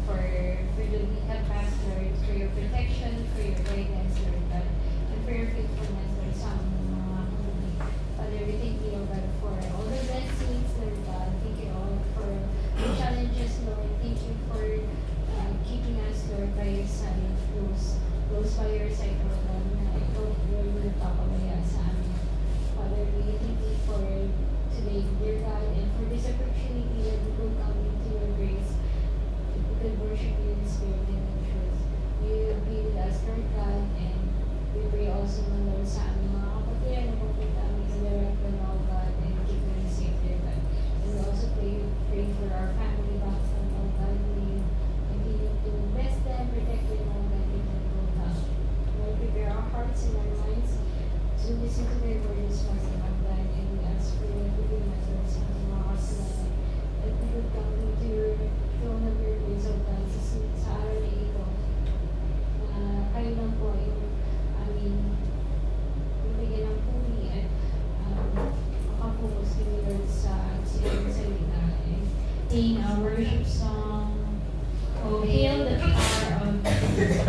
for the week that passed, Lord, for your protection, for your guidance, Lord God, and for your faithfulness, Lord, sa aming mga kamuli. Father, we thank you, Lord God, for all the blessings, Lord God. Thank you all for the challenges, Lord. Thank you for keeping us, Lord, by your side, close by your side, Lord God, na ikaw, Lord, nagpapabaya sa amin. Father, we thank you for today, dear God, and for this opportunity that we will come into your grace. We could worship you in spirit and in truth. You be with us, Lord God, and we pray also, my Lord, sa aming mga kapatid na pupunta kami sa direct will, oh God, and keep them safe, dear God. And we also pray for our family back home, oh God. We continue to bless them, protect them, oh God, and them, oh God. Lord, prepare our hearts and our minds to listen to their words, Master, oh God, and we ask for your forgiveness, Lord, sa aming mga kasalanan. That we would come into your throne of your grace, oh God, sa araw na ito. Kayo lang po yung aming bibigyan ng puri at makapokus kami, Lord, sa siyang salita. And sing our worship song, Oh, Hail the Power of Jesus.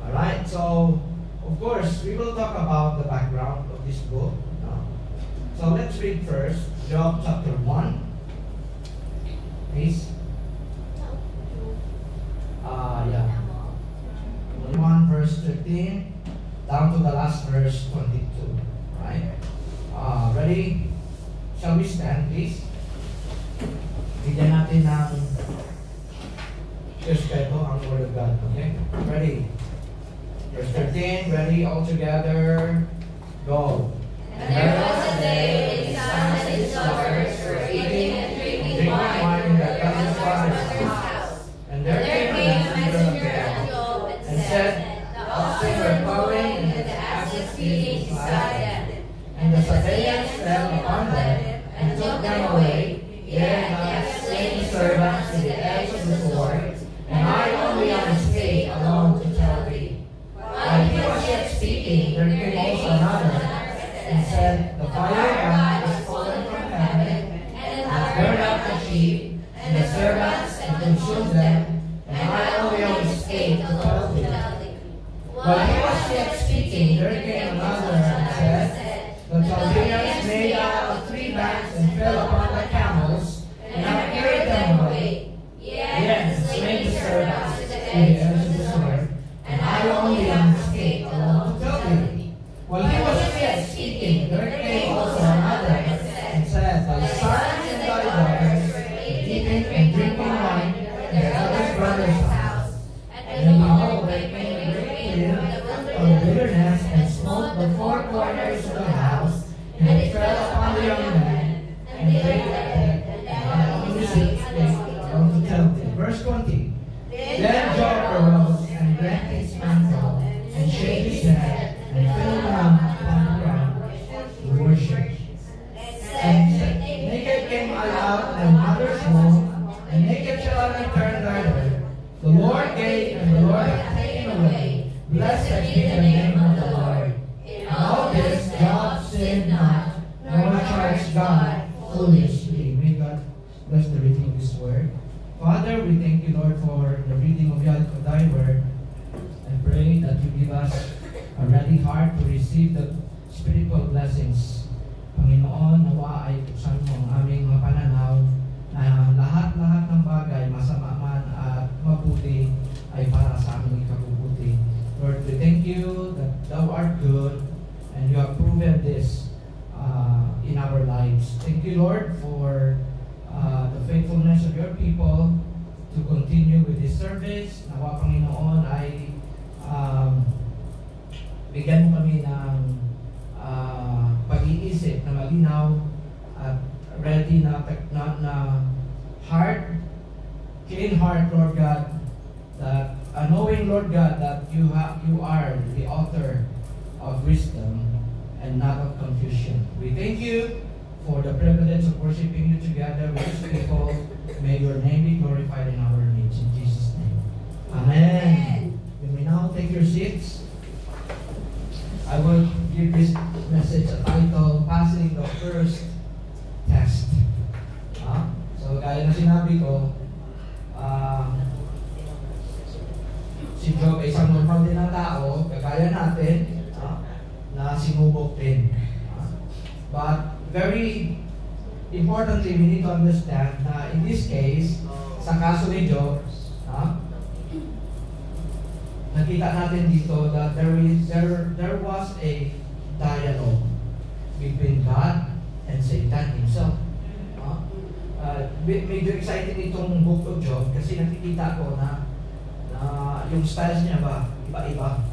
Alright, so of course we will talk about the background of this book. So let's read first Job chapter 1. Please. Yeah. 1 verse 13 down to the last verse 22. Right? Ready? Shall we stand, please? Bigyan natin ng respeto ang Word of God. Okay? Ready? Verse 13. Ready? All together. Go. And there was a day when his son and his daughters were eating and drinking wine in their father's house. And there came a messenger of Job and said, The oxen were plowing and the asses feeding beside them. And the Sabaeans fell upon them and took them away. Yea, and I have slain servants with the edge of the sword, and I only am stayed alone to tell thee. While he was yet speaking, there came also another, and said, The fire of God is fallen from heaven, and hath burned up the sheep, and and consumed them, and I only escaped to tell thee. While he was yet speaking, there came another and said, the Chaldeans made out of 3 bands and fell upon the camels, and have carried them away. Yes, slain the servants to the edge of the sword, and I only escaped alone to tell thee. While he was yet speaking, there came also another and said, thy sons and thy daughters were eating and drinking wine in their eldest brother's house. And behold, there came a great wind of the wilderness and smote the 4 corners of the house, and it fell upon the young men, and they were dead, and only 6 days to tell thee. Verse 20. Then Job arose and rent his mantle, and shaved his head, and fell down upon the ground to worship. And naked came I out of my mother's womb, and naked shall I return thither. The Lord gave, and the Lord hath taken away. Blessed be the name of the Lord. In all this Job sinned not, nor charged God foolishly. May God bless the reading of His word. Father, we thank you, Lord, for the reading of thy word. I pray that you give us a ready heart to receive the spiritual blessings. Panginoon, nawa ay buksan mo ang aming mga pananaw na lahat-lahat ng bagay, masama man at mabuti, ay para sa aming ikabubuti. Lord, we thank you that thou art good and you have proven this in our lives. Thank you, Lord, for the faithfulness of your people to continue with this service. Nawa, Panginoon, ay bigyan mo kami ng pag-iisip na malinaw at ready na heart, clean heart, Lord God, that knowing, Lord God, that you are the author of wisdom and not of confusion. We thank you for the privilege of worshiping you together with these people. May your name be glorified in our midst. In Jesus' name. Amen. You may now take your seats. I will give this message a title, Passing the First Test. So, gaya na sinabi ko, si Job ay isang normal din na tao, kagaya natin, na sinubok din. But very importantly, we need to understand na in this case, sa kaso ni Job, nakita natin dito that there was a dialogue between God and Satan himself. Medyo exciting itong book of Job kasi nakikita ko na yung styles niya ba, iba-iba.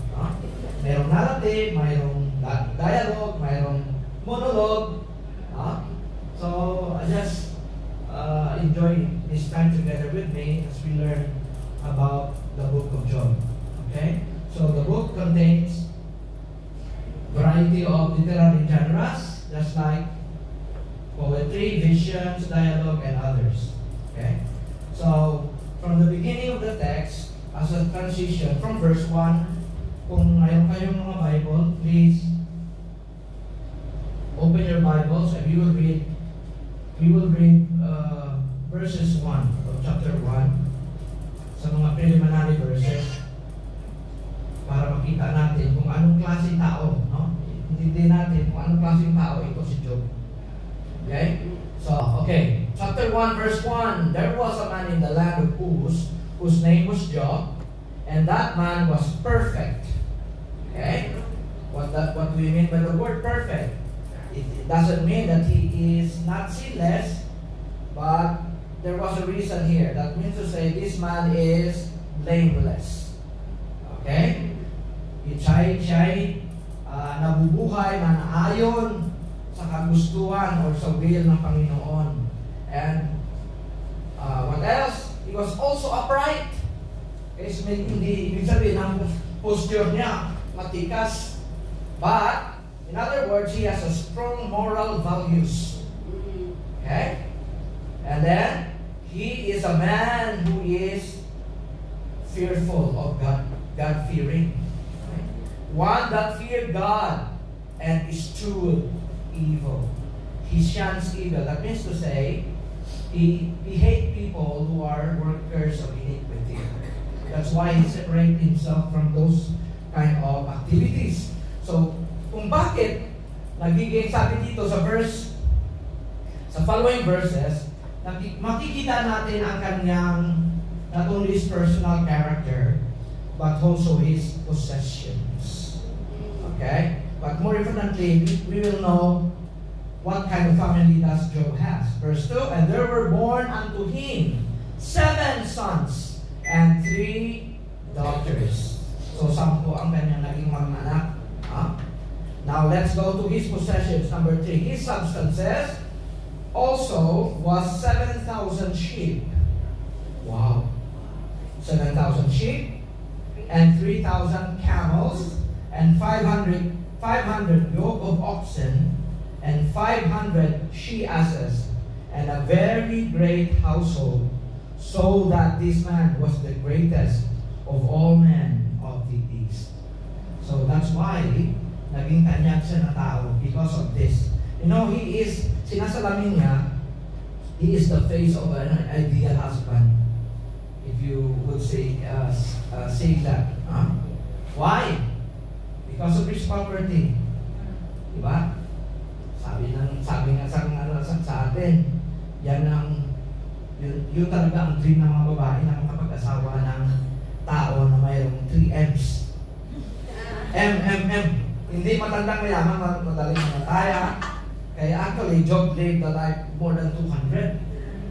Mayroong narrative, mayroong dialogue, mayroong monologue. So I just enjoy this time together with me as we learn about the book of Job. Okay? So the book contains variety of literary genres, just like poetry, visions, dialogue, and others. Okay? So from the beginning of the text, as a transition from verse 1, kung mayroon kayong mga Bible, please open your Bibles and we will read verses 1 of chapter 1 sa mga preliminary verses para makita natin kung anong klaseng tao, no? Hindi natin kung anong klaseng tao ito si Job. Okay? So, okay. Chapter 1, verse 1. There was a man in the land of Uz, whose name was Job, and that man was perfect. Okay? What do we mean by the word perfect? It doesn't mean that he is not sinless, but there was a reason here. That means to say this man is blameless. Okay? Siya'y nabubuhay na naayon sa kagustuhan or sa will ng Panginoon. And what else? He was also upright. Kasi hindi ibig sabihin ang posture niya matikas. But, in other words, he has a strong moral values. Okay? And then, he is a man who is fearful of God, God-fearing. Okay? One that feared God and eschewed evil. He shuns evil. That means to say, he hates people who are workers of iniquity. That's why he separated himself from those kind of activities. So, kung bakit nagiging, sabi dito sa following verses, makikita natin ang kanyang not only his personal character, but also his possessions. Okay? But more importantly, we will know what kind of family does Job has. Verse 2, and there were born unto him 7 sons and 3 daughters. So, 10 ang kanyang naging mga anak. Now, let's go to his possessions. Number 3, his substances also was 7,000 sheep. Wow. 7,000 sheep and 3,000 camels and 500 yoke of oxen and 500 she-asses and a very great household, so that this man was the greatest of all men of the east. So that's why naging tanyag siya na tao because of this. You know, he is, sinasalamin niya, he is the face of an ideal husband. If you would say that. Why? Because of his property. Diba? Sabi nga sa atin, yan yun talaga ang dream ng mga babae na makapag-asawa ng tao na mayroong 3 M's. M. Hindi matandang mayaman, madaling mamataya. Kaya actually, Job lived a life more than 200.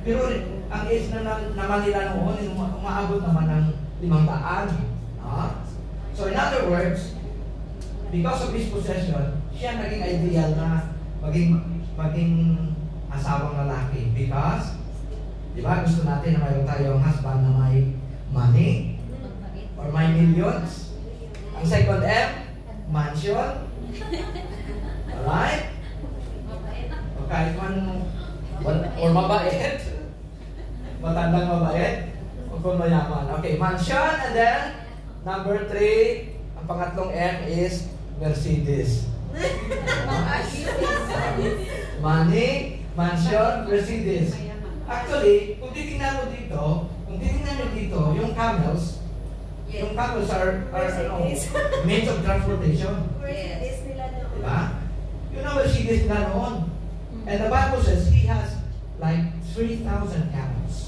Pero ang age naman nila noon, umaabot naman ng 500. So in other words, because of his possession, siya naging ideal na maging asawang lalaki. Because, di ba, gusto natin na mayroon tayong husband na may money or may millions. Ang second M, mansion. Alright? O kahit man, or mabait. Matandang mabait. O kung mayaman. Okay, mansion. And then, number 3, ang pangatlong M is Mercedes. Money, mansion, Mercedes. Actually, kung titingnan mo dito, yung camels are means of transportation. Diba? Yun ang Mercedes nila noon. And the Bible says he has like 3,000 camels.